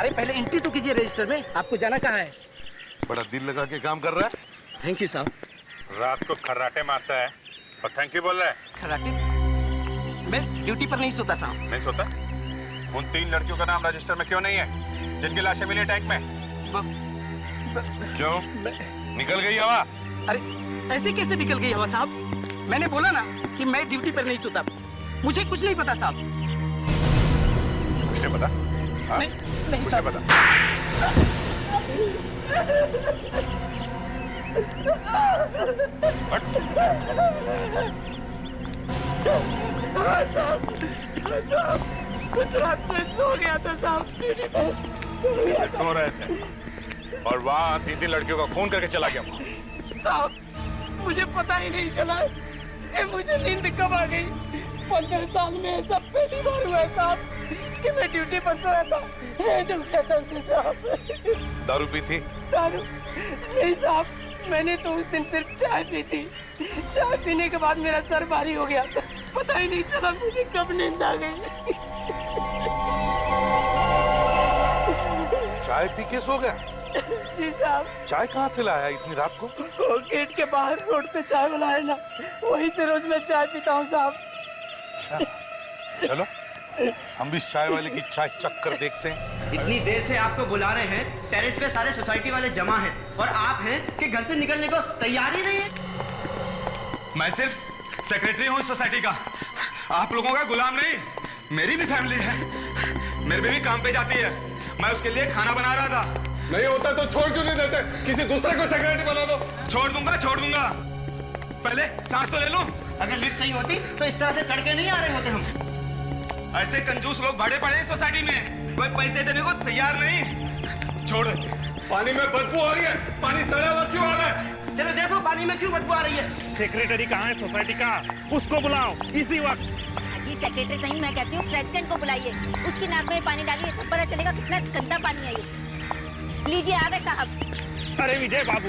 अरे पहले एंट्री तो कीजिए रजिस्टर में। आपको जाना कहाँ है? बड़ा दिल लगा के काम कर रहा है। थैंक यू साहब। रात को खर्राटे मारता है और थैंक यू बोल रहा है। खर्राटे? मैं ड्यूटी पर नहीं सोता साहब। नहीं सोता? उन 3 लड़कियों का नाम रजिस्टर में क्यों नहीं है जिनकी लाशें मिली टैंक में? क्यों? निकल गई हवा? अरे ऐसे कैसे निकल गई हवा साहब? मैंने बोला ना कि मैं ड्यूटी पर नहीं सोता। मुझे कुछ नहीं पता साहब। कुछ नहीं पता? नहीं साहब। पता। कुछ रात में सो गया था साहब। सो रहे थे और वहाँ 3 लड़कियों का खून करके चला गया। साहब मुझे पता ही नहीं चला। मुझे नींद कब आ गई? 15 साल में ऐसा पहली बार हुआ है साहब कि मैं ड्यूटी पर सोया था। साहब दारू पी थी? दारू नहीं साहब, मैंने तो उस दिन सिर्फ चाय पी थी। चाय पीने के बाद मेरा सर भारी हो गया। पता ही नहीं चला मुझे कब नींद आ गई। चाय पी के सो गया? जी साहब। चाय कहाँ से लाया इतनी रात को? गेट के बाहर रोड पे चाय वाला है ना, वहीं से रोज मैं चाय पीता हूँ साहब। अच्छा चलो हम भी इस चाय वाले की चाय चख कर देखते हैं। इतनी देर से आपको बुला रहे हैं, टेरेस पे सारे सोसाइटी वाले जमा हैं और आप हैं कि घर से निकलने को तैयार ही नहीं है। मैं सिर्फ सेक्रेटरी हूँ सोसाइटी का, आप लोगों का गुलाम नहीं। मेरी भी फैमिली है, मेरी बीवी काम पे जाती है, मैं उसके लिए खाना बना रहा था। नहीं होता तो छोड़ क्यों नहीं देते? किसी दूसरे को सेक्रेटरी बना दो। छोड़ दूंगा। पहले सांस तो ले लूं। अगर लिफ्ट सही होती तो इस तरह से चढ़ के नहीं आ रहे होते हम। ऐसे कंजूस लोग भाड़े पड़े हैं सोसाइटी में, कोई पैसे देने को तैयार नहीं। छोड़। पानी में बदबू आ रही है, पानी सड़ा हुआ क्यों आ रहा है? चलो देखो पानी में क्यों बदबू आ रही है। सेक्रेटरी कहाँ है सोसाइटी का? उसको बुलाओ इसी वक्त। जी सेक्रेटरी नहीं, मैं कहती हूँ प्रेसिडेंट को बुलाइए, उसकी नाक में पानी डालिए तब पता चलेगा कितना गंदा पानी है ये। लीजिए आ गए साहब। अरे विजय बाबू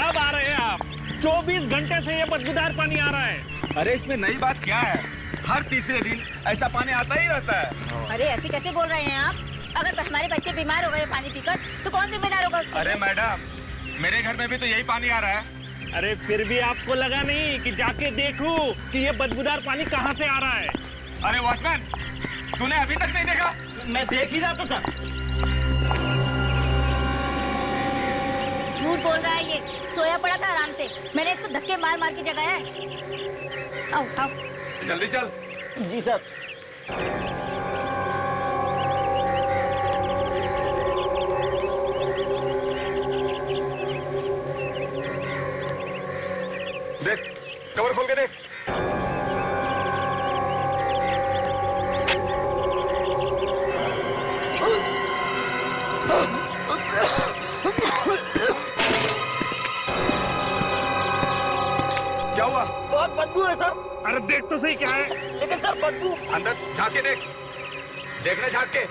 अब आ रहे हैं आप। 24 घंटे से ये बदबूदार पानी आ रहा है। अरे इसमें नई बात क्या है? हर तीसरे दिन ऐसा पानी आता ही रहता है। अरे ऐसे कैसे बोल रहे हैं आप? अगर हमारे बच्चे बीमार हो गए पानी पीकर तो कौन जिम्मेदार होगा उसके? अरे मैडम, मेरे घर में भी तो यही पानी आ रहा है। अरे फिर भी आपको लगा नहीं कि जाके देखूं कि ये बदबूदार पानी कहाँ से आ रहा है? अरे वॉचमैन, तूने अभी तक नहीं देखा? मैं देख ही रहा था सर। झूठ बोल रहा है ये, सोया पड़ा था आराम से, मैंने इसको धक्के मार मार के जगाया है। आओ आओ जल्दी चल। जी सर। देख, कवर खोल के देख। क्या हुआ? बहुत बदबू है सर। अरे देख तो सही क्या है। लेकिन सर बदबू। अंदर झांक के देख, देखना झांक के।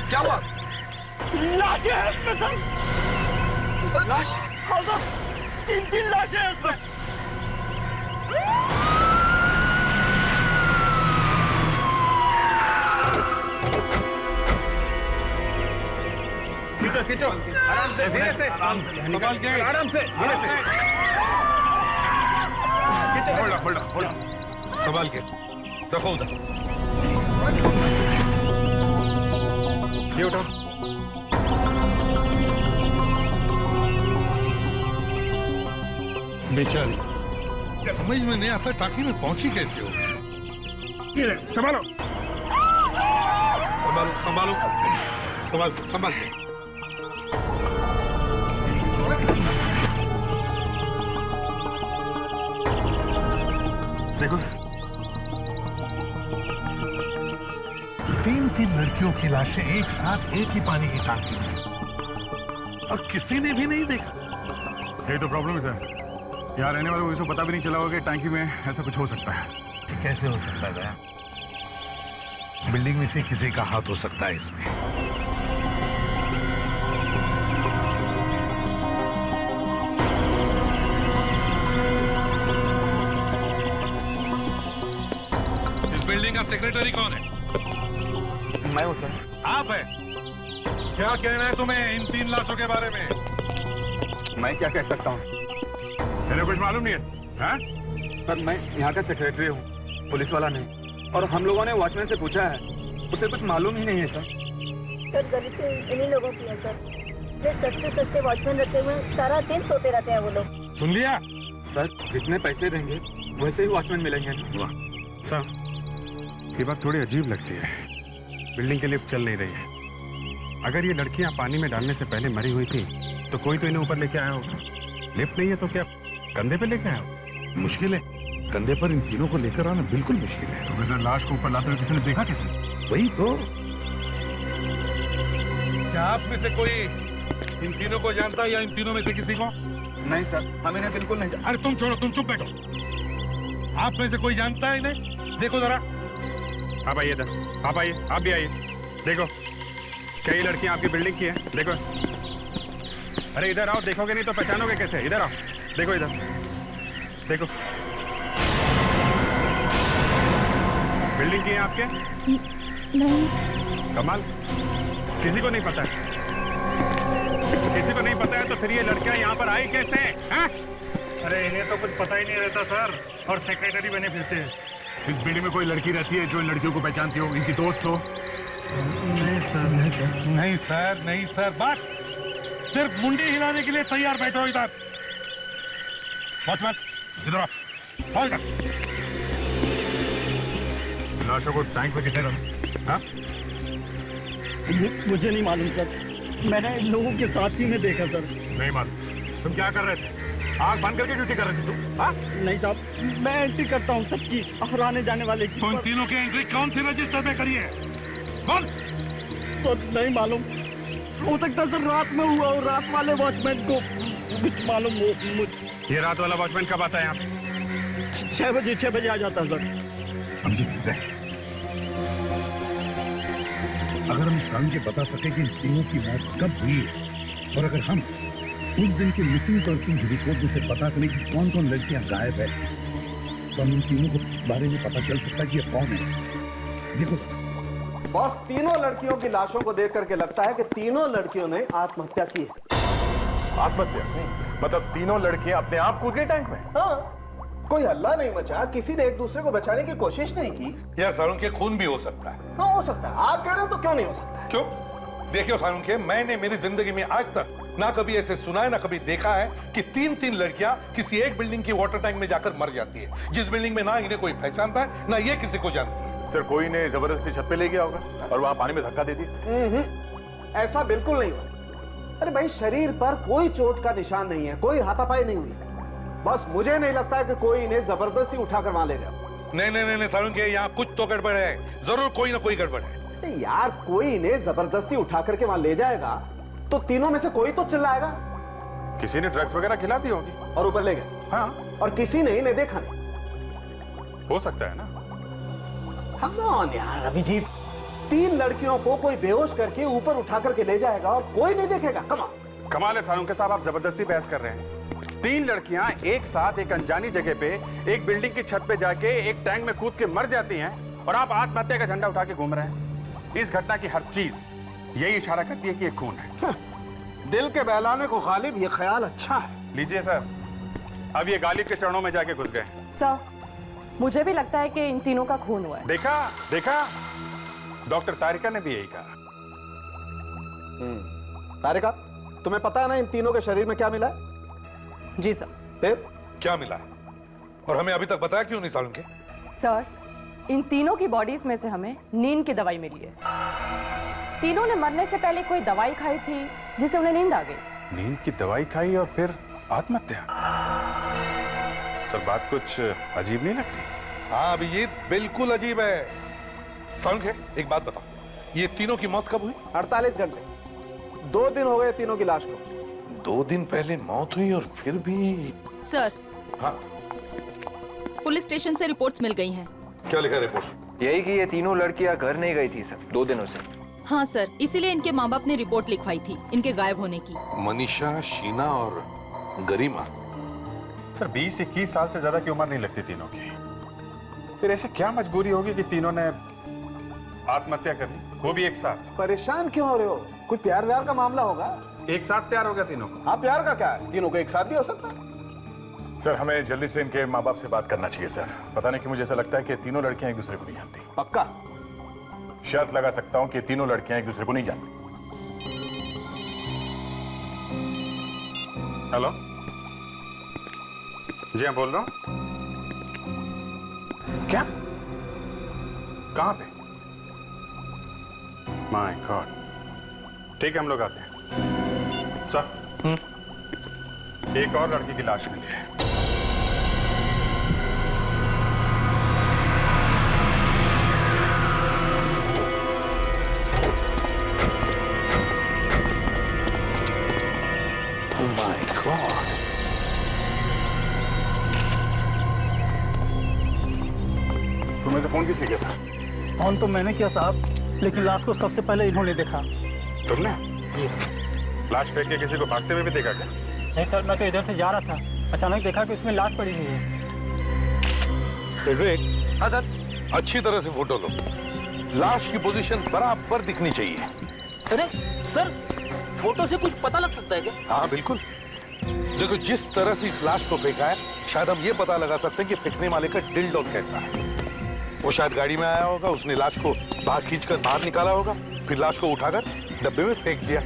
क्या हुआ? लाशें हैं इसमें सर। लाश? हाँ सर, 3 लाशें हैं इसमें। खींचो खींचो, आराम से, धीरे से, संभाल के, आराम से, धीरे से। खींचो, होल्ड संभाल के रखो उधर। ये उठाओ। बेचारी समझ में नहीं आता टाकी में पहुंची कैसे हो। संभालो संभालो संभालो संभाल संभाल के। देखो, 3 लड़कियों की लाशें एक साथ एक ही पानी की टांकी में और किसी ने भी नहीं देखा। यही तो प्रॉब्लम है सर, यहाँ रहने वालों को इसको पता भी नहीं चला होगा कि टैंकी में ऐसा कुछ हो सकता है। कैसे हो सकता है? बिल्डिंग में से किसी का हाथ हो सकता है इसमें। इस बिल्डिंग का सेक्रेटरी कौन है? मैं हूँ सर। आप है? क्या कहना है तुम्हें इन 3 लाशों के बारे में? मैं क्या कह सकता हूँ? तेरे कुछ मालूम नहीं है? हाँ? सर मैं यहाँ का सेक्रेटरी हूँ, पुलिस वाला नहीं। और हम लोगों ने वॉचमैन से पूछा है, उसे कुछ मालूम ही नहीं है सर। सर गलती इन्हीं लोगों की है सर। जो सस्ते सस्ते वॉचमैन रखे हुए सारा दिन सोते रहते हैं वो लोग। सुन लिया? सर जितने पैसे देंगे वैसे ही वॉचमैन मिलेंगे। सर, ये बात थोड़ी अजीब लगती है। बिल्डिंग की लिफ्ट चल नहीं रही है। अगर ये लड़कियां पानी में डालने से पहले मरी हुई थी तो कोई तो इन्हें ऊपर लेके आया होगा। लिफ्ट नहीं है तो क्या कंधे पे लेके आया होगा? मुश्किल है, कंधे पर इन तीनों को लेकर आना बिल्कुल मुश्किल है। तो वैसे लाश को ऊपर लाते हुए किसी ने देखा किसने? वही तो। क्या आप में से कोई इन तीनों को जानता है या इन तीनों में से किसी को? नहीं सर, हम इन्हें बिल्कुल नहीं। अरे तुम छोड़ो, तुम चुप बैठो। आप में से कोई जानता है इन्हें? देखो जरा। आप आइए इधर, आप आइए, आप भी आइए। देखो कई लड़कियां आपकी बिल्डिंग की हैं, देखो। अरे इधर आओ, देखोगे नहीं तो पहचानोगे कैसे? इधर आओ, देखो इधर, देखो। बिल्डिंग की है आपके? नहीं। कमाल, किसी को नहीं पता है? किसी को नहीं पता है तो फिर ये लड़कियां यहाँ पर आई कैसे? हैं? अरे इन्हें तो कुछ पता ही नहीं रहता सर, और सेक्रेटरी बने फिरते हैं। इस बिल्डिंग में कोई लड़की रहती है जो इन लड़कियों को पहचानती हो, इनकी दोस्त हो? नहीं सर, नहीं सर। नहीं सर, नहीं सर, बस सिर्फ मुंडी हिलाने के लिए तैयार बैठो इधर। वॉचमैन इधर आओ, आओ इधर। लाशों को टैंक में कितने रखा? हाँ? मुझे नहीं मालूम सर, मैंने इन लोगों के साथ ही में देखा सर। नहीं मालूम। तुम क्या कर रहे थे? आग बंद करके ड्यूटी कर रहे थे तुम? हाँ? नहीं साहब, मैं एंट्री करता हूँ सबकी, हराने जाने वाले की। तो इन तीनों की एंट्री कौन सी रजिस्टर में करी है? कौन? तो नहीं मालूम, हो सकता है सर रात में हुआ और रात वाले वॉचमैन को कुछ मालूम हो। ये रात वाला वॉचमैन कब आता है यहाँ पे? 6 बजे आ जाता है सर। समझे? अगर हम जान के बता सके कि इन तीनों की मौत कब हुई है, और अगर हम उस दिन के मिसिंग पर्सन की रिपोर्ट से पता करें कि कौन कौन लड़कियां गायब है, तो हम इन तीनों के बारे में पता चल सकता है कि ये कौन है। देखो बॉस, तीनों लड़कियों की लाशों को देख करके लगता है कि तीनों लड़कियों ने आत्महत्या की है। आत्महत्या? मतलब तीनों लड़कियां अपने आप कूद गई टैंक में? हाँ, कोई हल्ला नहीं मचा, किसी ने एक दूसरे को बचाने की कोशिश नहीं की। यह सारुंखे खून भी हो सकता है। हाँ हो सकता है, आप कह रहे हो तो क्यों नहीं हो सकता? क्यों? देखियो सारुंखे, मैंने मेरी जिंदगी में आज तक ना कभी ऐसे सुना है ना कभी देखा है कि 3 लड़कियां किसी एक बिल्डिंग की वाटर टैंक में जाकर मर जाती है, जिस बिल्डिंग में ना इन्हें कोई पहचानता है ना ये किसी को जानती है। सर कोई ने जबरदस्ती छत पे ले गया होगा और वहां पानी में धक्का दे दिया। ऐसा बिल्कुल नहीं हुआ। अरे भाई, शरीर पर कोई चोट का निशान नहीं है, कोई हाथापाई नहीं हुई। बस मुझे नहीं लगता है कि कोई इन्हें जबरदस्ती उठाकर वहां ले गया। नहीं सारुंखे, यहाँ कुछ तो गड़बड़ है, जरूर कोई ना कोई गड़बड़ है। यार, कोई इन्हें जबरदस्ती उठा करके वहां ले जाएगा तो तीनों में से कोई तो चिल्लाएगा। किसी ने ड्रग्स वगैरह खिला दी होगी और ऊपर ले गए। हाँ, और किसी ने इन्हें देखा नहीं। हो सकता है ना। Come on यार अभिजीत, 3 लड़कियों को कोई बेहोश करके ऊपर उठा करके ले जाएगा और कोई नहीं देखेगा। कमाल है सारुंखे साहब, आप जबरदस्ती बहस कर रहे हैं। 3 लड़कियां एक साथ एक अनजानी जगह पे एक बिल्डिंग की छत पे जाके एक टैंक में कूद के मर जाती हैं और आप आत्महत्या का झंडा उठा के घूम रहे हैं। इस घटना की हर चीज यही इशारा करती है कि ये खून है। दिल के बहलाने को गालिब ये ख्याल अच्छा है। लीजिए सर, अब ये गालिब के चरणों में जाके घुस गए। सर, मुझे भी लगता है कि इन तीनों का खून हुआ है। देखा डॉक्टर तारिका ने भी यही कहा। तारिका, तुम्हें पता है ना इन तीनों के शरीर में क्या मिला है? जी सर। फिर क्या मिला है और हमें अभी तक बताया क्यों नहीं सारुंखे? सर, इन तीनों की बॉडीज में से हमें नींद की दवाई मिली है। तीनों ने मरने से पहले कोई दवाई खाई थी जिससे उन्हें नींद आ गई। नींद की दवाई खाई और फिर आत्महत्या? सर बात कुछ अजीब नहीं लगती? हाँ अभिजीत, बिल्कुल अजीब है। सारुंखे, एक बात बताओ, ये तीनों की मौत कब हुई? 48 घंटे, 2 दिन हो गए तीनों की लाश को। 2 दिन पहले मौत हुई और फिर भी। सर, हाँ, पुलिस स्टेशन से रिपोर्ट्स मिल गई हैं। क्या लिखा रिपोर्ट? यही कि ये तीनों लड़कियां घर नहीं गई थी सर 2 दिनों से। हाँ सर, इसीलिए इनके माँ बाप ने रिपोर्ट लिखवाई थी इनके गायब होने की। मनीषा, शीना और गरिमा। सर 20-21 साल से ज्यादा की उम्र नहीं लगती तीनों की। फिर ऐसे क्या मजबूरी होगी कि तीनों ने आत्महत्या कर ली, वो भी एक साथ? परेशान क्यों हो रहे हो? कोई प्यार व्यार का मामला होगा। एक साथ प्यार हो गया तीनों को? हाँ, प्यार का क्या है, तीनों को एक साथ भी हो सकता है। सर हमें जल्दी से इनके माँ बाप से बात करना चाहिए सर। पता नहीं कि मुझे ऐसा लगता है कि तीनों लड़कियां एक दूसरे को नहीं जानती। पक्का? शर्त लगा सकता हूं कि तीनों लड़कियां एक दूसरे को नहीं जानती। हेलो जी, हाँ बोल रहा हूं। क्या? कहां पे? My God. ठीक है, हम लोग आते हैं। सर एक और लड़की की लाश मिली है। My God. तुम्हें से फोन किसने किया था? फोन तो मैंने किया साहब, लेकिन लाश को सबसे पहले इन्होंने देखा। तुमने? लाश फेंक के किसी को भागते हुए भी देखा क्या? नहीं सर, मैं तो इधर से जा रहा था, अचानक देखा कि उसमें लाश पड़ी हुई है। विवेक, हाँ सर। अच्छी तरह से फोटो लो। लाश की पोजीशन बराबर दिखनी चाहिए। अरे सर, फोटो से कुछ पता लग सकता है क्या? हाँ बिल्कुल। देखो, जिस तरह से इस लाश को फेंका है, शायद हम ये पता लगा सकते हैं कि फेंकने वाले का दिल डॉल कैसा है। वो शायद गाड़ी में आया होगा, उसने लाश को बाहर खींचकर बाहर निकाला होगा, फिर लाश को उठाकर डब्बे में फेंक दिया।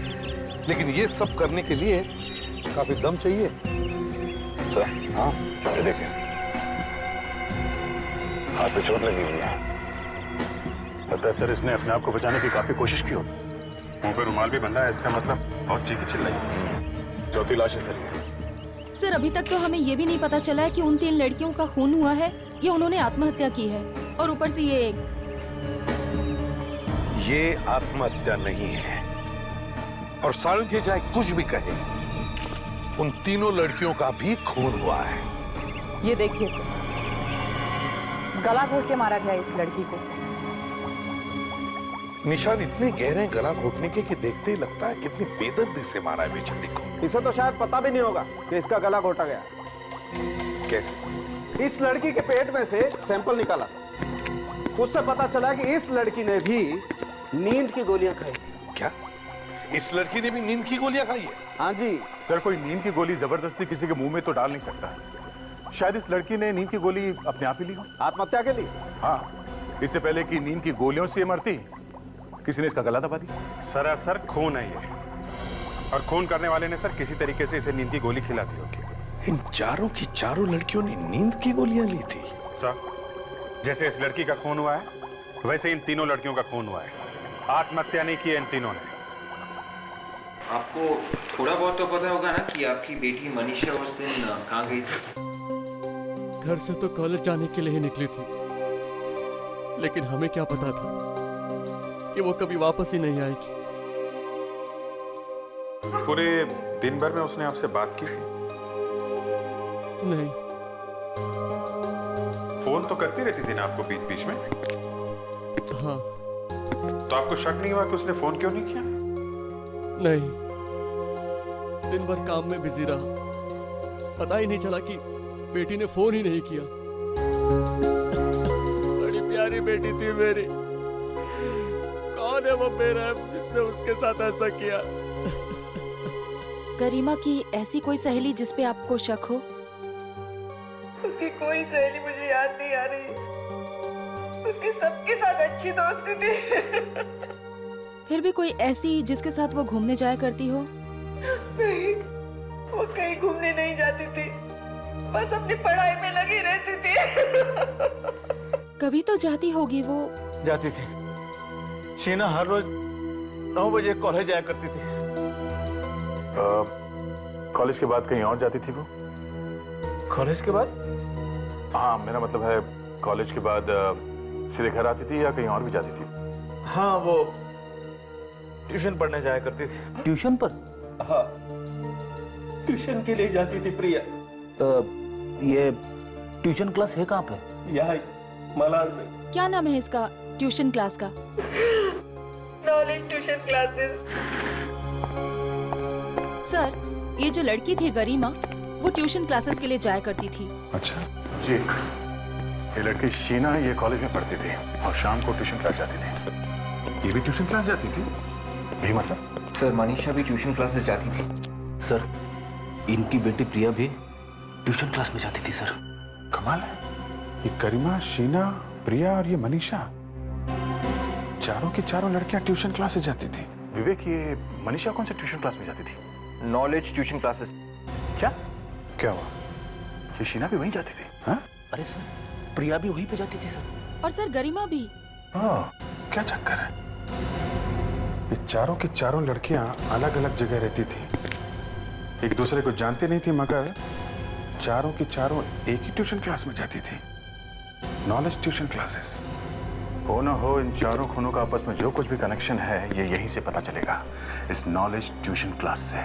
लेकिन ये सब करने के लिए काफी दम चाहिए। सर, हाँ ये देखें, हाथ पे चोट लगी हुई है। लगता है सर इसने अपने आप को बचाने की काफी कोशिश की हो। मुंह पे रुमाल भी बंधा है, इसका मतलब बहुत चीखी चिल्लाई। चौथी लाश है सर ये। सर अभी तक तो हमें ये भी नहीं पता चला है कि उन 3 लड़कियों का खून हुआ है या उन्होंने आत्महत्या की है, और ऊपर से ये आत्महत्या नहीं है। और सालुंखे चाहे कुछ भी कहे, उन तीनों लड़कियों का भी खून हुआ है। ये देखिए सर, गला घोट के मारा गया इस लड़की को। निशान इतने गहरे गला घोटने के कि देखते ही लगता है कितनी बेदर्दी से मारा है बेचारी को। इसे तो शायद पता भी नहीं होगा कि इसका गला घोटा गया। कैसे? इस लड़की के पेट में से सैंपल निकाला, उससे पता चला कि इस लड़की ने भी नींद की गोलियां खाई। क्या? इस लड़की ने भी नींद की गोलियां खाई है? हाँ जी। सर कोई नींद की गोली जबरदस्ती किसी के मुंह में तो डाल नहीं सकता। शायद इस लड़की ने नींद की गोली अपने आप ही ली हो। आत्महत्या के लिए? हाँ, इससे पहले कि नींद की गोलियों से मरती, किसी ने इसका गला दबा दिया। सरासर खून है ये, और खून करने वाले ने सर किसी तरीके से इसे नींद की गोली खिला दी होगी। इन चारों की चारों लड़कियों ने नींद की गोलियां ली थी। सर जैसे इस लड़की का खून हुआ है, वैसे इन तीनों लड़कियों का खून हुआ है। आत्महत्या नहीं की है इन तीनों ने। आपको थोड़ा बहुत तो पता होगा ना कि आपकी बेटी मनीषा उस दिन कहाँ गई थी? घर से तो कॉलेज जाने के लिए ही निकली थी, लेकिन हमें क्या पता था कि वो कभी वापस ही नहीं आएगी। पूरे दिन भर में उसने आपसे बात की थी? नहीं। फोन तो करती रहती थी ना आपको बीच बीच में? हाँ। तो आपको शक नहीं हुआ कि उसने फोन क्यों नहीं किया? नहीं, दिन भर काम में बिजी रहा, पता ही नहीं चला कि बेटी ने फोन ही नहीं किया। बड़ी प्यारी बेटी थी मेरी। कौन है वो बेरहम जिसने उसके साथ ऐसा किया? गरिमा की ऐसी कोई सहेली जिस पे आपको शक हो? उसकी कोई सहेली मुझे याद नहीं आ रही। उसके सबके साथ अच्छी दोस्ती थी। फिर भी कोई ऐसी जिसके साथ वो घूमने जाया करती हो? नहीं, वो कहीं घूमने नहीं जाती थी, बस अपनी पढ़ाई में लगी रहती थी। कभी तो जाती होगी वो। जाती थी। शीना हर रोज 9 बजे कॉलेज जाया करती थी। कॉलेज के बाद कहीं और जाती थी वो? कॉलेज के बाद? हाँ, मेरा मतलब है कॉलेज के बाद सीधे घर आती थी या कहीं और भी जाती थी? हाँ, वो ट्यूशन पढ़ने जाया करती थी। ट्यूशन पर? हाँ, ट्यूशन के लिए जाती थी प्रिया। ये ट्यूशन क्लास है कहाँ पे? यहाँ मलाड में। क्या नाम है इसका ट्यूशन क्लास का? Knowledge tuition classes. सर, ये जो लड़की थी गरिमा, वो ट्यूशन क्लासेस के लिए जाया करती थी। अच्छा जी। ये लड़की शीना ये कॉलेज में पढ़ती थी और शाम को ट्यूशन क्लास जाती थी। ये भी ट्यूशन क्लास जाती थी? यही मतलब? सर, मनीषा भी ट्यूशन क्लासेस जाती थी। सर, इनकी बेटी प्रिया भी ट्यूशन क्लास में जाती थी सर। कमाल है, ये गरिमा, शीना, प्रिया और ये मनीषा, चारों की चारों लड़कियां ट्यूशन क्लासेस जाती थी। विवेक, ये मनीषा कौन से ट्यूशन क्लास में जाती थी? Knowledge tuition classes. क्या क्या हुआ? ये शीना भी वहीं जाती थी? हाँ? अरे सर, प्रिया भी वहीं पे जाती थी सर। और सर गरिमा भी। क्या चक्कर है? ये चारों की चारों लड़कियां अलग अलग जगह रहती थी, एक दूसरे को जानती नहीं थी, मगर चारों की चारों एक ही ट्यूशन क्लास में जाती थी। Knowledge tuition classes. हो ना हो, इन चारों खूनों का आपस में जो कुछ भी कनेक्शन है ये यहीं से पता चलेगा, इस नॉलेज ट्यूशन क्लास से।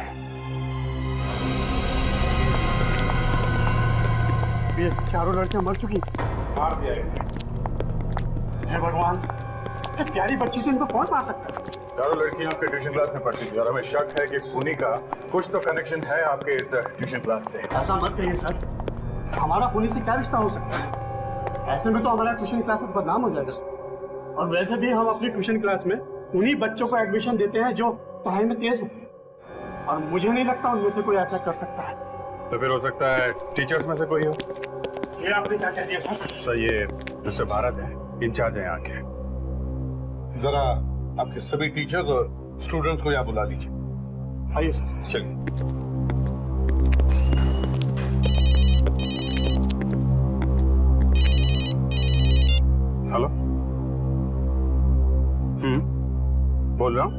ये चारों लड़कियां मर चुकी। मार दिया हे भगवान, ये प्यारी बच्ची थी, इनको कौन मार सकता है? चारों लड़कियां आपके ट्यूशन क्लास में पढ़ती थी और हमें शक है कि खूनी का कुछ तो कनेक्शन है आपके इस ट्यूशन क्लास से। ऐसा मत कहिए सर, हमारा पुलिस से क्या रिश्ता हो सकता है? ऐसे में तो हमारा ट्यूशन क्लास बदनाम हो जाएगा। और वैसे भी हम अपनी ट्यूशन क्लास में उन्हीं बच्चों को एडमिशन देते हैं जो पढ़ाई में तेज होते हैं, और मुझे नहीं लगता उनमें से कोई ऐसा कर सकता है। तो फिर हो सकता है टीचर्स में से कोई हो। ये आपने क्या कह दिया सर? सर, ये मिस्टर भारत है, इंचार्ज है यहाँ के। जरा आपके सभी टीचर्स और स्टूडेंट्स को यहाँ बुला लीजिए। आइए सर। चलिए। हेलो। बोल रहा हूँ।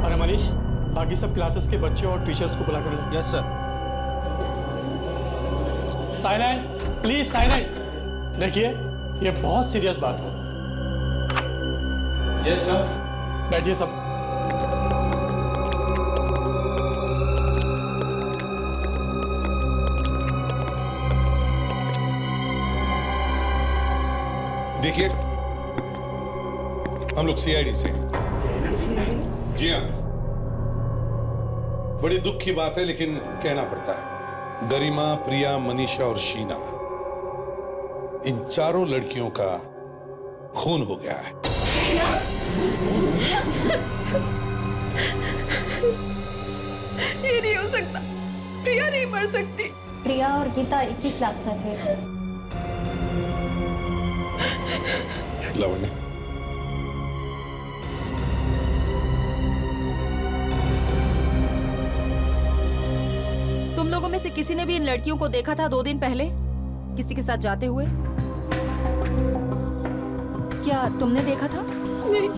अरे मनीष, बाकी सब क्लासेस के बच्चे और टीचर्स को बुला कर लो। Yes sir. Silent, please silent. देखिए, ये बहुत सीरियस बात है। Yes sir. बैठिए सब। देखिए, हम लोग सीआईडी से हैं। जी हाँ, बड़ी दुख की बात है लेकिन कहना पड़ता है। गरिमा, प्रिया, मनीषा और शीना, इन चारों लड़कियों का खून हो गया है। ये नहीं हो सकता, प्रिया नहीं मर सकती। प्रिया और गीता एक ही क्लास में थे। लावण्य, तुम लोगों में से किसी ने भी इन लड़कियों को देखा था 2 दिन पहले किसी के साथ जाते हुए? क्या तुमने देखा था? नहीं,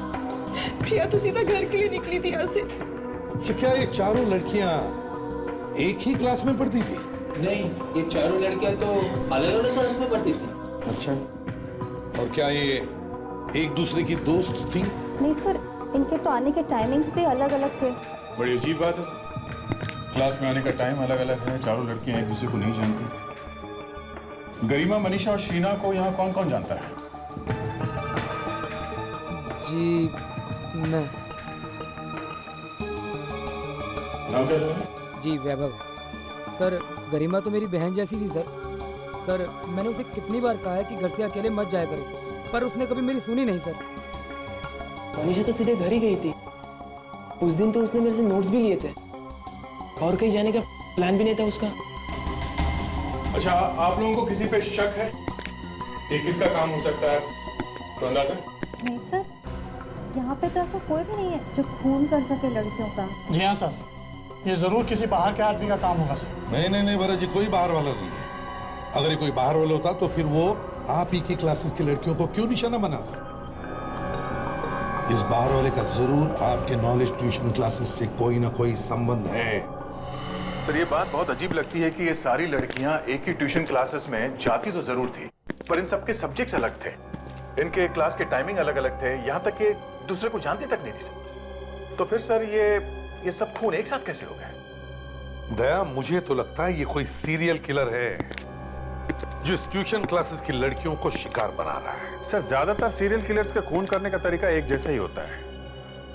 प्रिया तो सीधा घर के लिए निकली थी यहाँ से। तो क्या ये चारों लड़कियां एक ही क्लास में पढ़ती थी? नहीं, ये चारों लड़कियां तो अलग अलग क्लास में पढ़ती थी। अच्छा, और क्या ये एक दूसरे की दोस्त थी? नहीं सर, इनके तो आने के टाइमिंग्स भी अलग अलग थे। बड़ी अजीब बात है सर, क्लास में आने का टाइम अलग अलग है, चारों लड़कियां एक दूसरे को नहीं जानती। गरिमा, मनीषा और शीना को यहाँ कौन कौन जानता है? जी मैं। नाम क्या है? जी वैभव। सर, गरिमा तो मेरी बहन जैसी थी सर। सर, मैंने उसे कितनी बार कहा है कि घर से अकेले मत जाया करो, पर उसने कभी मेरी सुनी नहीं सर। मनीषा तो सीधे घर ही गई थी। उस दिन तो उसने मेरे से नोट्स भी लिए थे और कहीं जाने का प्लान भी नहीं था उसका। अच्छा, आप लोगों को किसी पे शक है? ये किसका काम हो सकता है? तो अंदाजा? नहीं सर, यहाँ पे तो ऐसा कोई भी नहीं है जो खून कर सके लड़कियों का। जी हाँ सर, ये जरूर किसी बाहर के आदमी का काम होगा सर। नहीं भरत जी, कोई बाहर वाला नहीं है। अगर ये कोई बाहर वाला होता तो फिर वो आप ही की क्लासेस की लड़कियों को क्यों निशाना बनाता? इस बाहर वाले का जरूर आपके नॉलेज ट्यूशन क्लासेस से कोई ना कोई संबंध है। सर, ये बात बहुत अजीब लगती है कि ये सारी लड़कियां एक ही ट्यूशन क्लासेस में जाती तो जरूर थी, पर इन सबके सब्जेक्ट्स अलग थे, इनके क्लास के टाइमिंग अलग अलग थे, यहाँ तक कि दूसरे को जानती तक नहीं थी सर। तो फिर सर, ये सब खून एक साथ कैसे हो गए? दया, मुझे तो लगता है ये कोई सीरियल किलर है जो इस ट्यूशन क्लासेस की लड़कियों को शिकार बना रहा है। सर, ज्यादातर सीरियल किलर्स का खून करने का तरीका एक जैसा ही होता है,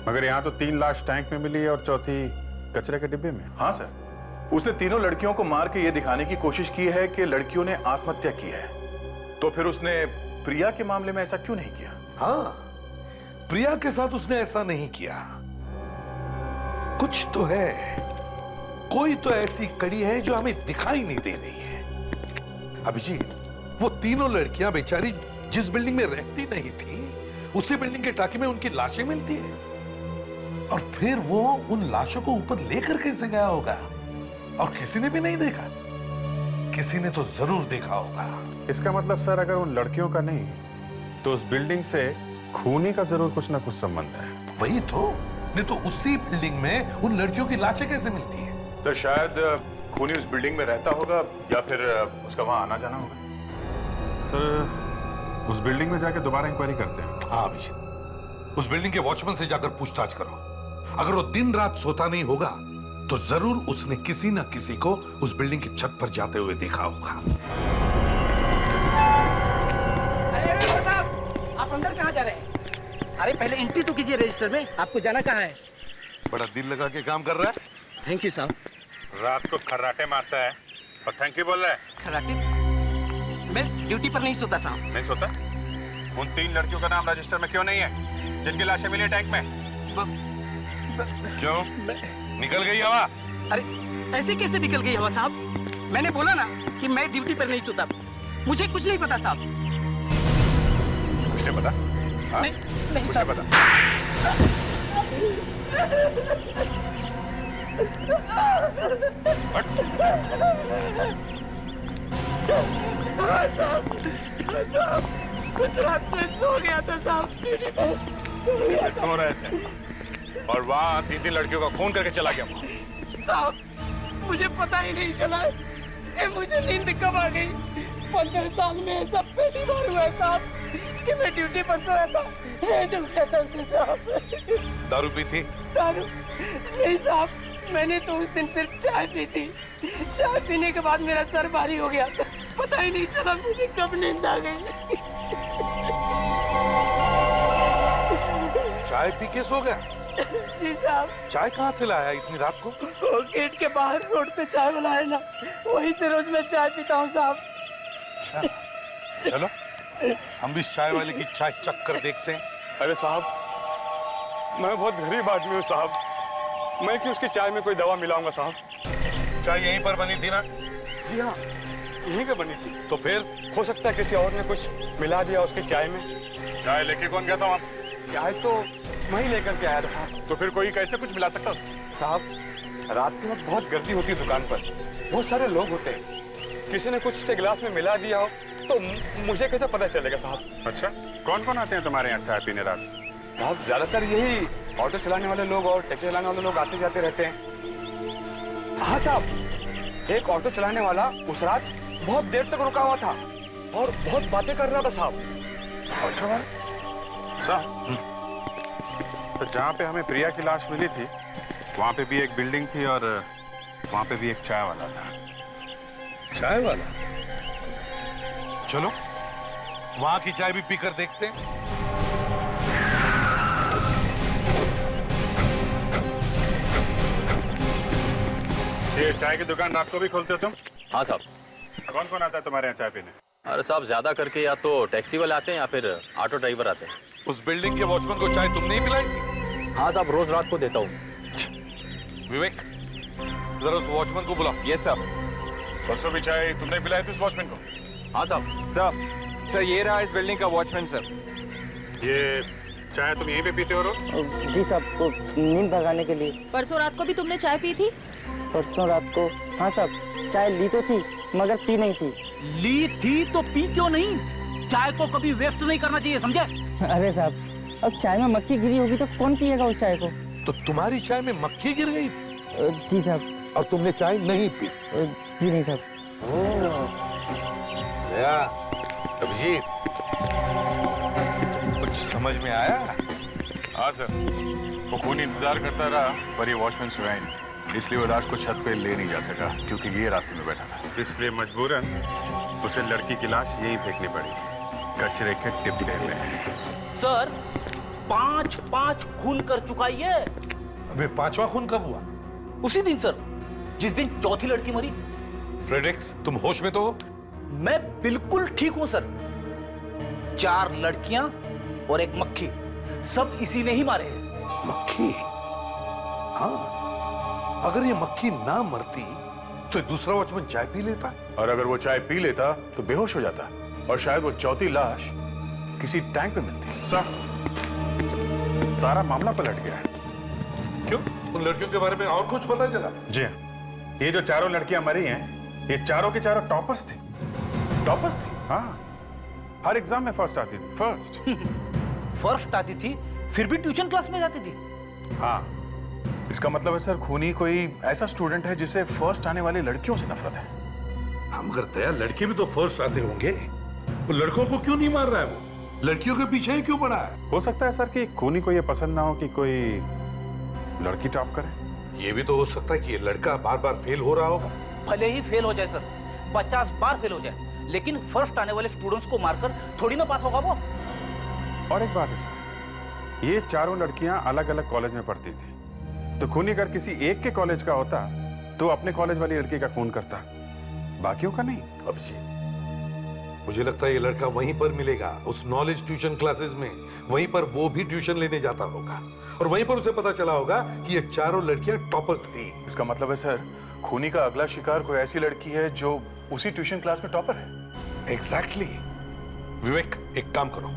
मगर यहाँ तो 3 लाश टैंक में मिली है और चौथी कचरे के डिब्बे में। हाँ सर, उसने तीनों लड़कियों को मार के ये दिखाने की कोशिश की है कि लड़कियों ने आत्महत्या की है। तो फिर उसने प्रिया के मामले में ऐसा क्यों नहीं किया? हाँ, प्रिया के साथ उसने ऐसा नहीं किया। कुछ तो है, कोई तो ऐसी कड़ी है जो हमें दिखाई नहीं दे रही है। अभिजीत, वो तीनों लड़कियां बेचारी जिस बिल्डिंग में रहती नहीं थी, उसी बिल्डिंग के टाकी में उनकी लाशें मिलती है। और फिर वो उन लाशों को ऊपर लेकर कैसे गया होगा? और किसी ने भी नहीं देखा। किसी ने तो जरूर देखा होगा। इसका मतलब सर, अगर उन लड़कियों का नहीं तो उस बिल्डिंग से खूनी का जरूर कुछ ना कुछ संबंध है। वही तो, नहीं तो उसी बिल्डिंग में उन लड़कियों की लाशें कैसे मिलती है? तो शायद खूनी उस बिल्डिंग में रहता होगा या फिर उसका वहां आना जाना होगा। सर, उस बिल्डिंग में जाकर दोबारा इंक्वायरी करते हैं। हाँ अभिजीत, उस बिल्डिंग के वॉचमैन से जाकर पूछताछ करो। अगर वो दिन रात सोता नहीं होगा तो जरूर उसने किसी न किसी को उस बिल्डिंग की छत पर जाते हुए देखा होगा। अरे साहब, आप अंदर कहाँ जा रहे हैं? अरे पहले एंट्री तो कीजिए रजिस्टर में। आपको जाना कहाँ है? बड़ा दिल लगा के काम कर रहा है। थैंक यू साहब। रात को खर्राटे मारता है और थैंक यू बोल रहा है। खर्राटे? मैं ड्यूटी पर नहीं सोता साहब। नहीं सोता? उन 3 लड़कियों का नाम रजिस्टर में क्यों नहीं है जिनकी लाशें मिली टैंक में? क्यों? निकल गई हवा? अरे ऐसे कैसे निकल गई हवा साहब? मैंने बोला ना कि मैं ड्यूटी पर नहीं सोता। मुझे कुछ नहीं पता साहब। कुछ नहीं पता? नहीं साहब। कुछ नहीं कुछ रात में सो गया था साहब। सो रहे थे और वहाँ 3 लड़कियों का खून करके चला गया। साहब, मुझे पता ही नहीं चला कि मुझे नींद कब आ गई। 15 साल में ऐसा पहली बार हुआ है साहब कि मैं ड्यूटी पर सोया था। साहब, दारू पी थी? दारू नहीं साहब, मैंने तो उस दिन सिर्फ चाय पी थी। चाय पीने के बाद मेरा सर भारी हो गया। पता ही नहीं चला मुझे कब नींद आ गई। चाय पी के सो गया? जी साहब। चाय कहाँ से लाया इतनी रात को? वो गेट के बाहर रोड पे चाय वाला है ना, वहीं से रोज मैं चाय पीता हूँ साहब। अच्छा, चलो हम भी इस चाय वाले की चाय चख कर देखते हैं। अरे साहब, मैं बहुत गरीब आदमी हूँ साहब, मैं कि उसकी चाय में कोई दवा मिलाऊंगा साहब? चाय यहीं पर बनी थी ना? जी हाँ, यहीं पे बनी थी। तो फिर हो सकता है किसी और ने कुछ मिला दिया उसकी चाय में। चाय लेके कौन गया था वहाँ? चाय तो मैं ही लेकर के आया था। तो फिर कोई कैसे कुछ मिला सकता उसको? साहब, रात के वक्त बहुत गर्दी होती है दुकान पर, बहुत सारे लोग होते हैं। किसी ने कुछ उसके गिलास में मिला दिया हो तो मुझे कैसे पता चलेगा साहब? अच्छा, कौन कौन आते हैं तुम्हारे यहाँ चाय पीने रात? साहब, ज्यादातर यही ऑटो चलाने वाले लोग और टैक्सी चलाने वाले लोग आते जाते रहते हैं। हाँ साहब, एक ऑटो चलाने वाला उस रात बहुत देर तक रुका हुआ था और बहुत बातें कर रहा था साहब। ऑटो साहब, तो जहाँ पे हमें प्रिया की लाश मिली थी वहाँ पे भी एक बिल्डिंग थी और वहाँ पे भी एक चाय वाला था। चाय वाला? चलो वहां की चाय भी पीकर देखते हैं। ये चाय की दुकान रात को भी खोलते हो तुम? हाँ साहब। कौन कौन आता है तुम्हारे यहाँ चाय पीने? अरे साहब, ज्यादा करके या तो टैक्सी वाले आते हैं या फिर ऑटो ड्राइवर आते हैं। उस बिल्डिंग के वॉचमैन को चाय तुमने ही पिलाई थी? हाँ साहब, रोज रात को देता हूँ। विवेक, जरा उस वॉचमैन को बुलाओ। Yes sir. परसों भी चाय तुमने पिलाई थी उस वॉचमैन को? हाँ साहब। सर, ये रहा इस बिल्डिंग का वॉचमैन सर। ये चाय तुम यहीं पे पीते हो रोज? जी साहब, तो नींद भगाने के लिए। परसों रात को भी तुमने चाय पी थी? परसों रात को? हाँ साहब, चाय ली तो थी मगर पी नहीं थी। ली थी तो पी क्यों नहीं? चाय को कभी वेस्ट नहीं करना चाहिए, समझे? अरे साहब, अब चाय में मक्खी गिरी होगी तो कौन पिएगा उस चाय को? तो तुम्हारी चाय में मक्खी गिर गई? जी साहब। और तुमने चाय नहीं पी? जी नहीं साहब। अभिजीत, कुछ समझ में आया? हाँ सर, वो खून इंतजार करता रहा पर ये वॉचमैन सोया ही नहीं। इसलिए वो लाश को छत पे ले नहीं जा सका क्योंकि ये रास्ते में बैठा था। इसलिए मजबूरन उसे लड़की की लाश यहीं फेंकनी पड़ी, कचरे के डिब्बे में। सर 5 खून कर चुका ये। अबे 5वां खून कब हुआ? उसी दिन सर, जिस दिन चौथी लड़की मरी। फ्रेडेरिक्स, तुम होश में तो हो? मैं बिल्कुल ठीक हूं सर। 4 लड़कियां और एक मक्खी, सब इसी ने ही मारे हैं। मक्खी? हाँ, अगर ये मक्खी ना मरती तो दूसरा वॉचमैन चाय पी लेता, और अगर वो चाय पी लेता तो बेहोश हो जाता, और शायद वो चौथी लाश किसी टैंक पे मिलती। सारा मामला पलट गया है। क्यों? उन लड़कियों के बारे में और कुछ पता चला? जी हाँ, ये जो 4 लड़कियां मरी हैं, ये चारों के चारों टॉपर्स थी। टॉपर्स थी, हाँ। हर एग्जाम में फर्स्ट आती थी, फर्स्ट आती थी, फिर भी ट्यूशन क्लास में जाती थी। हाँ, इसका मतलब है सर, खूनी कोई ऐसा स्टूडेंट है जिसे फर्स्ट आने वाली लड़कियों से नफरत है। हम करते हैं, लड़के भी तो फर्स्ट आते होंगे, वो लड़कों को क्यों नहीं मार रहा है? वो लड़कियों के पीछे ही क्यों पड़ा है? हो सकता है सर कि खूनी को ये पसंद ना हो कि कोई लड़की टॉप करे। ये भी तो हो सकता है कि ये लड़का बार बार फेल हो रहा होगा। भले ही फेल हो जाए सर, 50 बार फेल हो जाए, लेकिन फर्स्ट आने वाले स्टूडेंट्स को मारकर थोड़ी ना पास होगा वो। और एक बात है सर, ये 4 लड़कियां अलग अलग कॉलेज में पढ़ती थी, तो खूनी अगर किसी एक के कॉलेज का होता तो अपने कॉलेज वाली लड़की का खून करता, बाकियों का नहीं। अभिजीत, मुझे लगता है ये लड़का वहीं पर मिलेगा, उस नॉलेज ट्यूशन क्लासेस में। वहीं पर वो भी ट्यूशन लेने जाता होगा, और वहीं पर उसे पता चला होगा कि ये 4 लड़कियां टॉपर्स थी। इसका मतलब है सर, खूनी का अगला शिकार कोई ऐसी लड़की है जो उसी ट्यूशन क्लास में टॉपर है। एग्जैक्टली। विवेक, एक काम करो,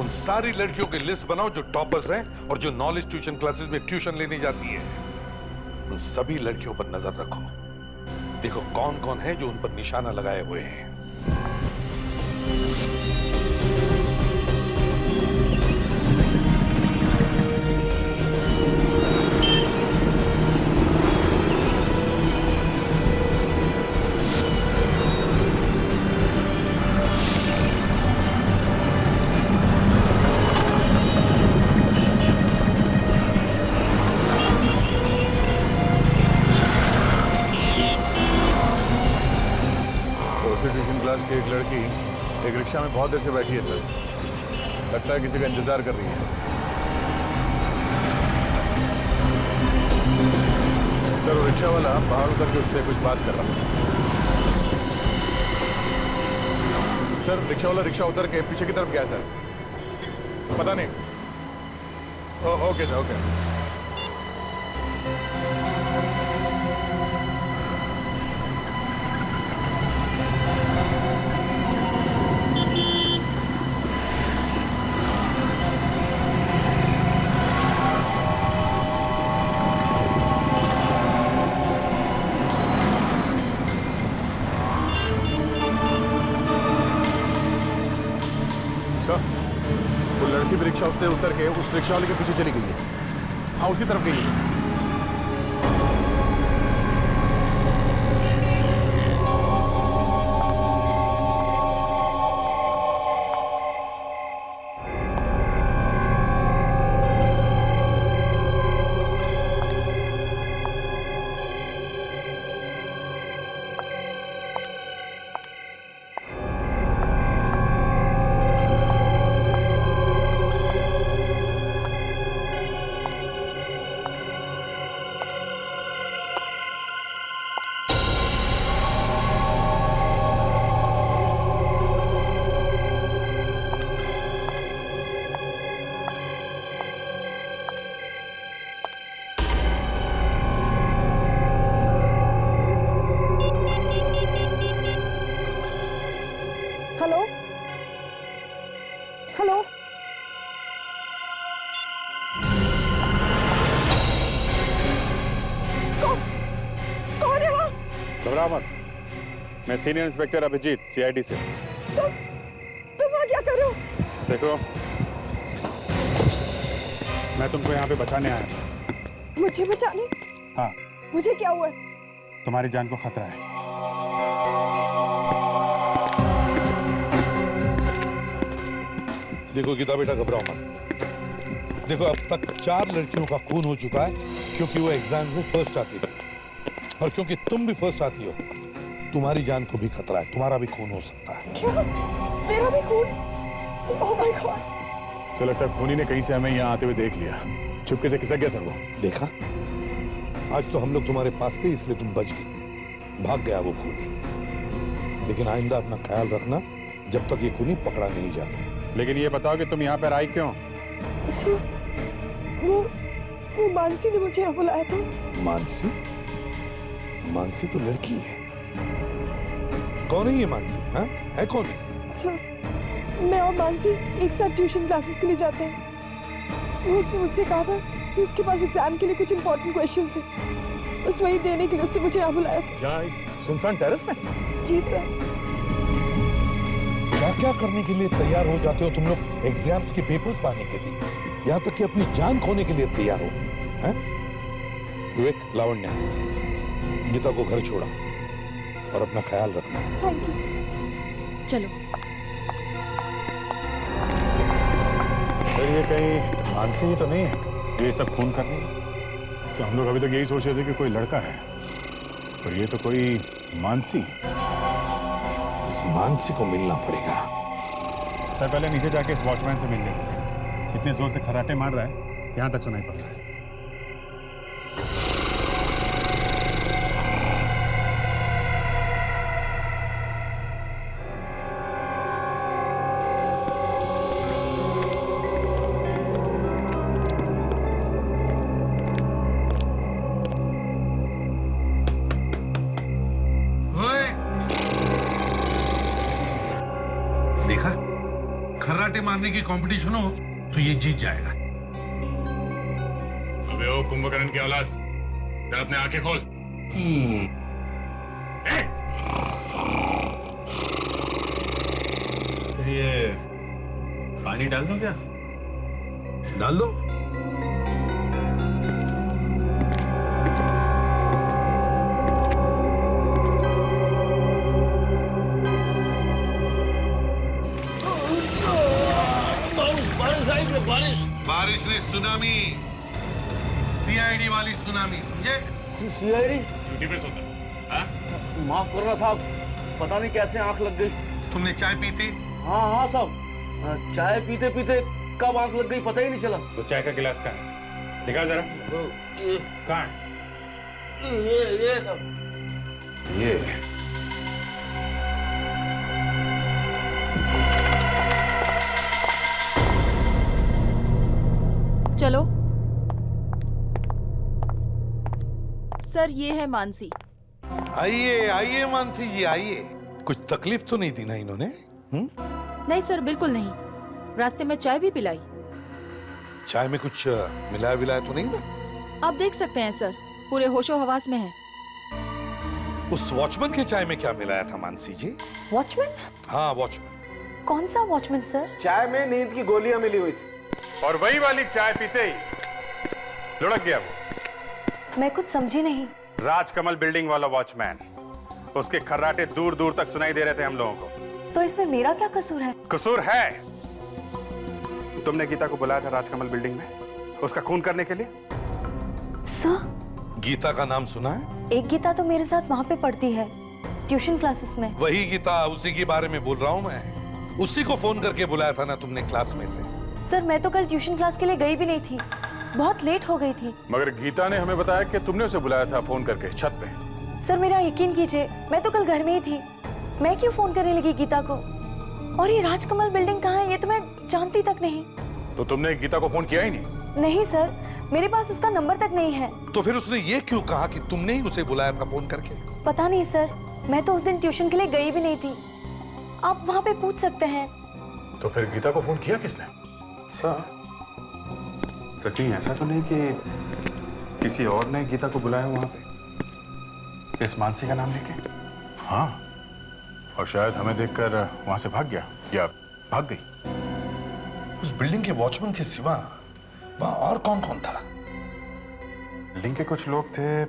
उन सारी लड़कियों की लिस्ट बनाओ जो टॉपर्स हैं और जो नॉलेज ट्यूशन क्लासेस में ट्यूशन लेने जाती है। उन सभी लड़कियों पर नजर रखो, देखो कौन कौन है जो उन पर निशाना लगाए हुए हैं। ट्यूशन क्लास की एक लड़की एक रिक्शा में बहुत देर से बैठी है सर, लगता है किसी का इंतजार कर रही है। सर वो रिक्शा वाला बाहर उतर के उससे कुछ बात कर रहा है। सर रिक्शा वाला रिक्शा उतर के पीछे की तरफ गया सर, पता नहीं। Okay sir, okay. वो लड़की भी रिक्शा से उतर के उस रिक्शा वाले के पीछे चली गई है। हाँ, उसी तरफ गई है। घबराओ मत, मैं सीनियर इंस्पेक्टर अभिजीत, सीआईडी से। तुम क्या कर रहे हो? देखो, मैं तुमको यहाँ पे बचाने आया था। मुझे बचाने? हाँ। मुझे क्या हुआ? तुम्हारी जान को खतरा है। देखो गीता बेटा, घबराओ मत। देखो अब तक 4 लड़कियों का खून हो चुका है क्योंकि वो एग्जाम में फर्स्ट आती थी, और क्योंकि तुम भी फर्स्ट आती हो, तुम्हारी जान को भी खतरा है, तुम्हारा भी खून हो सकता है। क्या? मेरा भी खून? Oh my God! सर लगता है खूनी ने कहीं से हमें यहाँ आते हुए देख लिया, चुपके से खिसक गया सर वो। देखा, आज तो हम लोग तुम्हारे पास थे इसलिए तुम बच गए, भाग गया वो खूनी। लेकिन आइंदा अपना ख्याल रखना जब तक ये खूनी पकड़ा नहीं जाता। लेकिन ये बताओ कि तुम यहाँ पर आई क्यों? वो मानसी ने मुझे यहाँ बुलाया था। मानसी? मानसी तो लड़की है। कौन है ये मानसी? हाँ? है कौन? सर, मैं और मानसी एक साथ ट्यूशन क्लासेस के लिए जाते हैं। वो उसने मुझसे कहा था कि उसके पास एग्जाम के लिए कुछ इंपॉर्टेंट क्वेश्चंस हैं। बस वही देने के लिए उसने मुझे यहाँ बुलाया था। क्या इस सुनसान टेरेस में? जी सर। क्या क्या करने के लिए तैयार हो जाते हो तुम लोग एग्जाम्स के पेपर्स पाने के लिए, यहाँ तक कि अपनी जान खोने के लिए तैयार हो, हैं? विवेक, लावण्य, गीता को घर छोड़ा और अपना ख्याल रखना। Thank you sir. चलो। सर ये कहीं मानसी ही तो नहीं है ये सब खून कर रही है? तो हम लोग अभी तक यही सोच रहे थे कि कोई लड़का है, पर ये तो कोई मानसी है। इस मानसी को मिलना पड़ेगा। सर पहले नीचे जाके इस वॉचमैन से मिल लेंगे। इतने जोर से खर्राटे मार रहा है, यहाँ तक सुनाई पड़ रहा है। देखा, खर्राटे मारने की कंपटीशन हो तो ये जीत जाएगा। अबे ओ कुंभकर्ण की औलाद, जरा अपने आंखें खोल। तो ये पानी डाल दो क्या? डाल दो। बारिश ने सुनामी, सीआईडी वाली सुनामी, समझे? सीआईडी? ड्यूटी पे सोता है। माफ करना साहब, पता नहीं कैसे आंख लग गई। तुमने चाय पी थी? हाँ साहब, चाय पीते पीते कब आंख लग गई पता ही नहीं चला। तो चाय का गिलास कहाँ है? दिखा जरा। कहाँ? ये सब। ये चलो। सर ये है मानसी। आइए आइए मानसी जी आइए। कुछ तकलीफ तो नहीं दी ना इन्होंने? नहीं सर, बिल्कुल नहीं। रास्ते में चाय भी पिलाई। चाय में कुछ मिलाया विलाया तो नहीं ना? आप देख सकते हैं सर, पूरे होशो हवास में है। उस वॉचमैन के चाय में क्या मिलाया था मानसी जी? वॉचमैन? हाँ वॉचमैन। कौन सा वॉचमैन सर? चाय में नींद की गोलियां मिली हुई थी और वही वाली चाय पीते ही लुढ़क गया वो। मैं कुछ समझी नहीं। राजकमल बिल्डिंग वाला वॉचमैन, उसके खर्राटे दूर दूर तक सुनाई दे रहे थे हम लोगों को। तो इसमें मेरा क्या कसूर है? कसूर है। तुमने गीता को बुलाया था राजकमल बिल्डिंग में उसका खून करने के लिए। सर, गीता का नाम सुना है? एक गीता तो मेरे साथ वहाँ पे पढ़ती है, ट्यूशन क्लासेस में। वही गीता, उसी के बारे में बोल रहा हूँ मैं। उसी को फोन करके बुलाया था ना तुमने क्लास में से? सर मैं तो कल ट्यूशन क्लास के लिए गई भी नहीं थी, बहुत लेट हो गई थी। मगर गीता ने हमें बताया कि तुमने उसे बुलाया था फोन करके छत पे। सर मेरा यकीन कीजिए, मैं तो कल घर में ही थी। मैं क्यों फोन करने लगी गीता को? और ये राजकमल बिल्डिंग कहाँ है ये तो मैं जानती तक नहीं। तो तुमने गीता को फोन किया ही नहीं? नहीं सर, मेरे पास उसका नंबर तक नहीं है। तो फिर उसने ये क्यों कहा कि तुमने ही उसे बुलाया था फोन करके? पता नहीं सर, मैं तो उस दिन ट्यूशन के लिए गई भी नहीं थी। आप वहाँ पे पूछ सकते हैं। तो फिर गीता को फोन किया किसने? सचिन ऐसा तो नहीं कि किसी और ने गीता को बुलाया वहां पे इस मानसी का नाम लेके? हाँ, और शायद हमें देखकर वहां से भाग गया या भाग गई। उस बिल्डिंग के वॉचमैन के सिवा वहां और कौन कौन था? बिल्डिंग के कुछ लोग थे,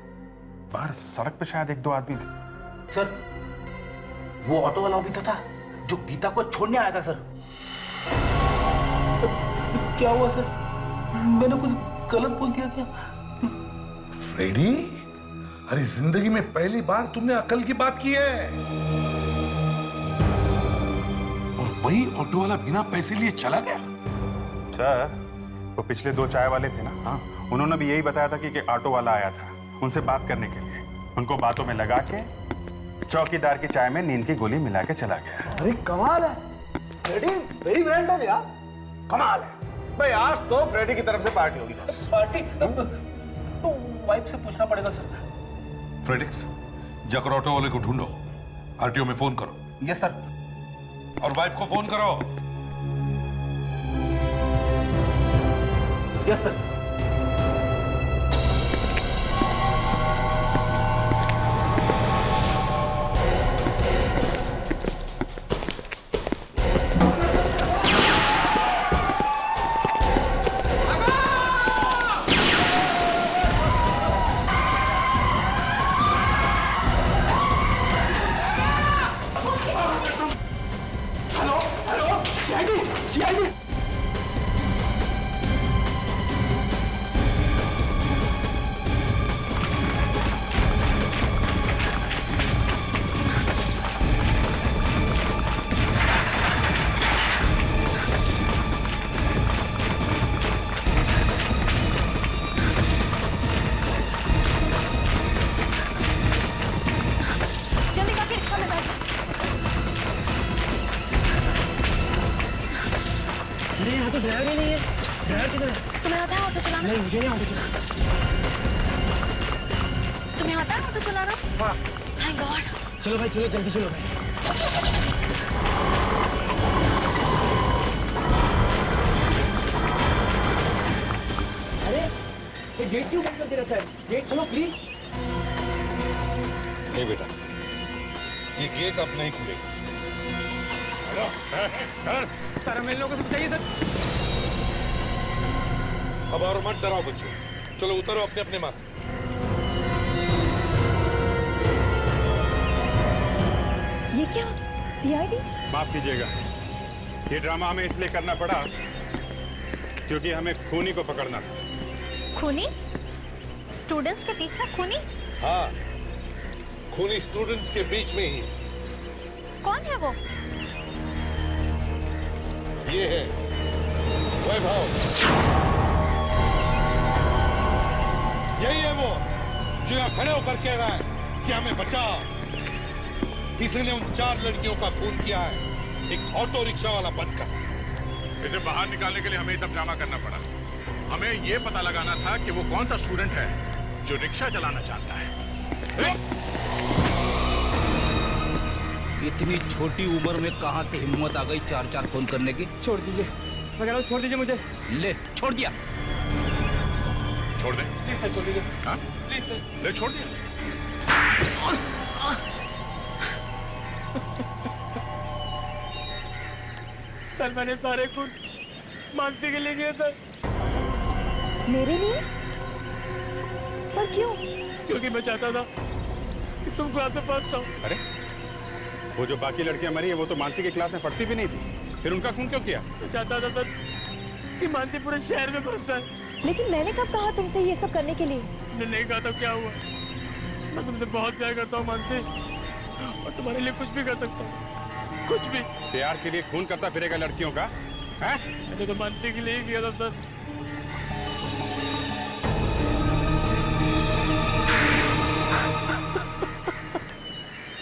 बाहर सड़क पे शायद एक दो आदमी थे। सर वो ऑटो वाला भी तो था जो गीता को छोड़ने आया था। सर क्या हुआ सर? मैंने कुछ गलत बोल दिया क्या? फ्रेडी, अरे जिंदगी में पहली बार तुमने अकल की बात की है। और वही ऑटो वाला बिना पैसे लिए चला गया। सर, वो पिछले 2 चाय वाले थे ना, हाँ, उन्होंने भी यही बताया था कि ऑटो वाला आया था उनसे बात करने के लिए। उनको बातों में लगा के चौकीदार की चाय में नींद की गोली मिला के चला गया। अरे कमाल है फ्रेडी, वेरी वेल डन यार, कमाल है भाई। आज तो फ्रेडी की तरफ से पार्टी होगी। बस पार्टी तो वाइफ से पूछना पड़ेगा सर। फ्रेडिक्स, जाकर ऑटो वाले को ढूंढो, आरटीओ में फोन करो। Yes sir. और वाइफ को फोन करो। Yes sir. ड्राइवर ही नहीं है। ड्राइवर किधर है? तुम्हें आता है ऑटो चलाना? नहीं, मुझे नहीं ऑटो चलाना। तुम्हें आता है ऑटो चलाना? हाँ। Thank God. चलो भाई, चलो जल्दी चलो भाई। अरे ये गेट क्यों बंद करके रखा है? गेट खोलो प्लीज। नहीं बेटा, ये गेट अब नहीं खुलेगा। सर, हमें इन लोगों से बचाइए सर। अब और मत डराओ बच्चों, चलो उतरो अपने अपने माँ से। ये क्या? सीआईडी? माफ कीजिएगा, ये ड्रामा हमें इसलिए करना पड़ा क्योंकि हमें खूनी को पकड़ना था। खूनी? स्टूडेंट्स के बीच में खूनी? हाँ, खूनी स्टूडेंट्स के बीच में ही। कौन है वो? ये है वैभव। यही है वो जो यहाँ खड़े होकर कह रहा है कि हमें बचाओ। इसने उन 4 लड़कियों का खून किया है, एक ऑटो रिक्शा वाला बनकर। इसे बाहर निकालने के लिए हमें सब ड्रामा करना पड़ा। हमें ये पता लगाना था कि वो कौन सा स्टूडेंट है जो रिक्शा चलाना चाहता है। इतनी छोटी उम्र में कहां से हिम्मत आ गई 4 फोन करने की? छोड़ दीजिए, मैं कह रहा हूं छोड़ दीजिए मुझे। ले, छोड़ दिया। छोड़ दे प्लीज सर, छोड़ दीजिए। हाँ? Please sir. ले, छोड़ दिया। सर, मैंने सारे खून मानसी के लिए किए सर। मेरे लिए? पर क्यों? क्योंकि मैं चाहता था कि तुम क्लास में पास जाओ। अरे, वो जो बाकी लड़कियां मरी है वो तो मानसी की क्लास में पढ़ती भी नहीं थी, फिर उनका खून क्यों किया? मैं चाहता था सर कि मानसी पूरे शहर में बस जाए। लेकिन मैंने कब कहा तुमसे ये सब करने के लिए? तुमने नहीं कहा तो क्या हुआ? मैं तुमसे बहुत प्यार करता हूँ मानसी, और तुम्हारे लिए कुछ भी कर सकता हूँ, कुछ भी। प्यार के लिए खून करता फिरेगा लड़कियों का? है? मैंने तो मानसी के लिए ही किया था सर।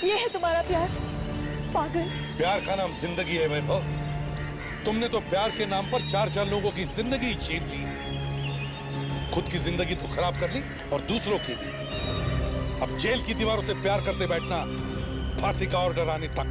ये है तुम्हारा प्यार? पागल। प्यार का नाम जिंदगी है वैभव। तुमने तो प्यार के नाम पर 4 लोगों की जिंदगी छीन ली। खुद की जिंदगी तो खराब कर ली और दूसरों की भी। अब जेल की दीवारों से प्यार करते बैठना फांसी का ऑर्डर आने तक।